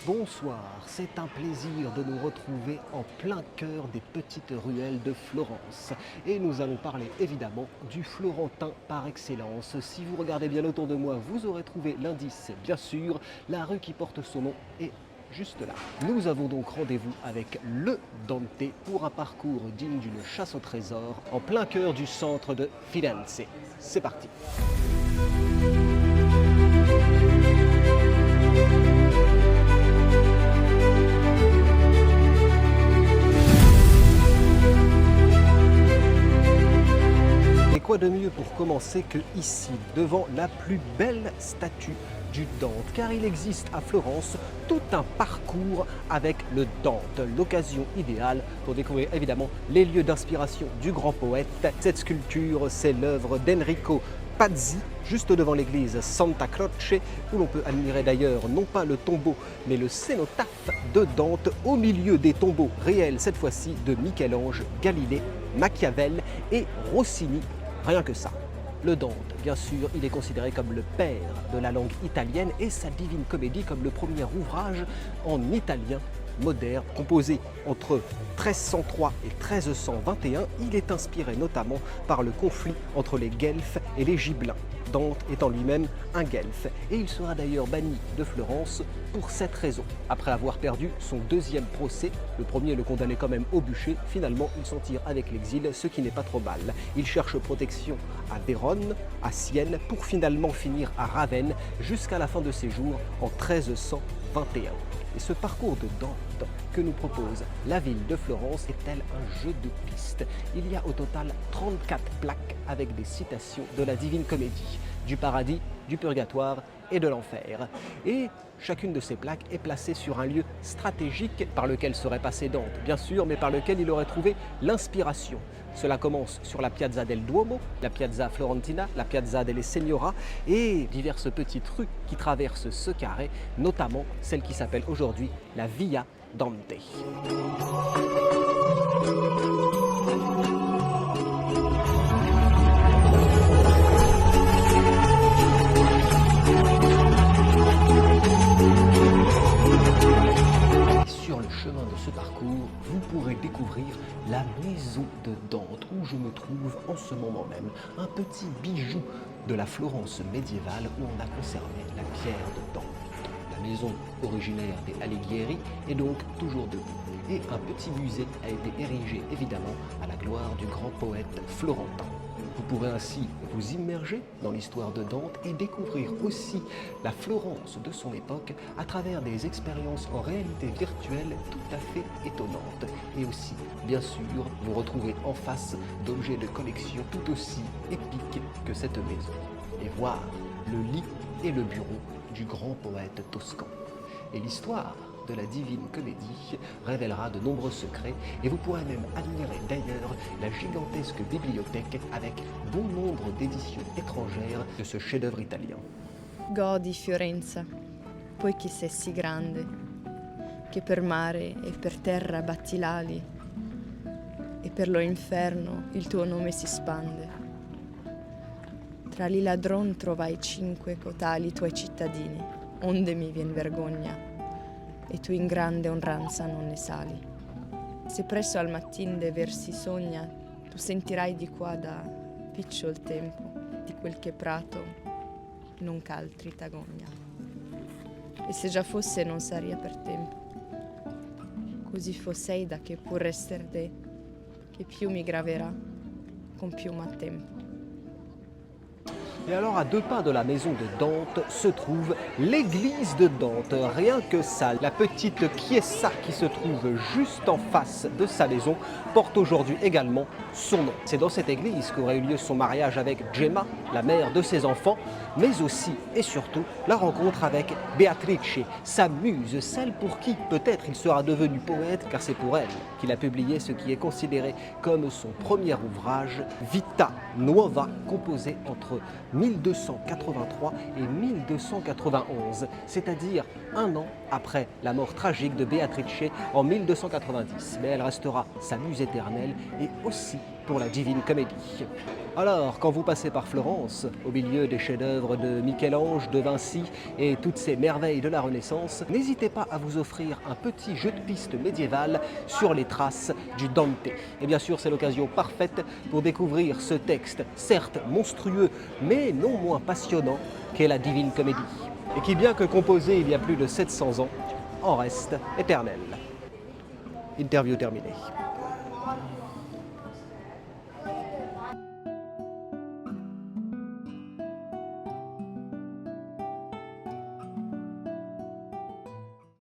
Bonsoir, c'est un plaisir de nous retrouver en plein cœur des petites ruelles de Florence. Et nous allons parler évidemment du Florentin par excellence. Si vous regardez bien autour de moi, vous aurez trouvé l'indice, bien sûr, la rue qui porte son nom est juste là. Nous avons donc rendez-vous avec le Dante pour un parcours digne d'une chasse au trésor en plein cœur du centre de Firenze. C'est parti! Et quoi de mieux pour commencer que ici, devant la plus belle statue du Dante, car il existe à Florence tout un parcours avec le Dante, l'occasion idéale pour découvrir évidemment les lieux d'inspiration du grand poète. Cette sculpture, c'est l'œuvre d'Enrico Pazzi, juste devant l'église Santa Croce, où l'on peut admirer d'ailleurs non pas le tombeau, mais le cénotaphe de Dante au milieu des tombeaux réels, cette fois-ci de Michel-Ange, Galilée, Machiavel et Rossini. Rien que ça. Le Dante, bien sûr, il est considéré comme le père de la langue italienne et sa Divine Comédie comme le premier ouvrage en italien moderne, composé entre 1303 et 1321. Il est inspiré notamment par le conflit entre les Guelfes et les Gibelins, Dante étant lui-même un Guelfe. Et il sera d'ailleurs banni de Florence pour cette raison. Après avoir perdu son deuxième procès, le premier le condamnait quand même au bûcher, finalement il s'en tire avec l'exil, ce qui n'est pas trop mal. Il cherche protection à Vérone, à Sienne, pour finalement finir à Ravenne jusqu'à la fin de ses jours en 1321. Et ce parcours de Dante que nous propose la ville de Florence est tel un jeu de pistes. Il y a au total 34 plaques avec des citations de la Divine Comédie, du paradis, du purgatoire et de l'enfer. Et chacune de ces plaques est placée sur un lieu stratégique par lequel serait passé Dante, bien sûr, mais par lequel il aurait trouvé l'inspiration. Cela commence sur la Piazza del Duomo, la Piazza Florentina, la Piazza delle Signora et diverses petites rues qui traversent ce carré, notamment celle qui s'appelle aujourd'hui la Via Dante. Sur le chemin de ce parcours, vous pourrez découvrir la maison de Dante, où je me trouve en ce moment même, un petit bijou de la Florence médiévale où on a conservé la pierre de Dante. La maison originaire des Alighieri est donc toujours debout. Et un petit musée a été érigé évidemment à la gloire du grand poète florentin. Vous pourrez ainsi vous immerger dans l'histoire de Dante et découvrir aussi la Florence de son époque à travers des expériences en réalité virtuelle tout à fait étonnantes. Et aussi, bien sûr, vous retrouvez en face d'objets de collection tout aussi épiques que cette maison. Et voir le lit et le bureau du grand poète toscan. Et l'histoire de la Divine Comédie révélera de nombreux secrets et vous pourrez même admirer d'ailleurs la gigantesque bibliothèque avec bon nombre d'éditions étrangères de ce chef-d'œuvre italien. Godi Fiorenza, poiché sei sì grande, che per mare e per terra batti l'ali, e per lo inferno il tuo nome si spande. Tra li ladron trovai 5 cotali tuoi cittadini, onde mi vien vergogna, e tu in grande onranza non ne sali. Se presso al mattin de ver si sogna, tu sentirai di qua da picciol tempo, di quel che prato non c'altri t'agogna. E se già fosse non saria per tempo, così fossei da che pur rester de, che più mi graverà, con più ma tempo. Et alors, à 2 pas de la maison de Dante se trouve l'église de Dante. Rien que ça, la petite chiesa qui se trouve juste en face de sa maison porte aujourd'hui également son nom. C'est dans cette église qu'aurait eu lieu son mariage avec Gemma, la mère de ses enfants, mais aussi et surtout la rencontre avec Beatrice, sa muse, celle pour qui peut-être il sera devenu poète, car c'est pour elle qu'il a publié ce qui est considéré comme son premier ouvrage, Vita Nuova, composé entre 1283 et 1291, c'est-à-dire un an après la mort tragique de Beatrice en 1290. Mais elle restera sa muse éternelle et aussi pour la Divine Comédie. Alors, quand vous passez par Florence, au milieu des chefs-d'œuvre de Michel-Ange, de Vinci et toutes ces merveilles de la Renaissance, n'hésitez pas à vous offrir un petit jeu de piste médiéval sur les traces du Dante. Et bien sûr, c'est l'occasion parfaite pour découvrir ce texte, certes monstrueux, mais non moins passionnant qu'est la Divine Comédie. Et qui, bien que composé il y a plus de 700 ans, en reste éternel. Interview terminée.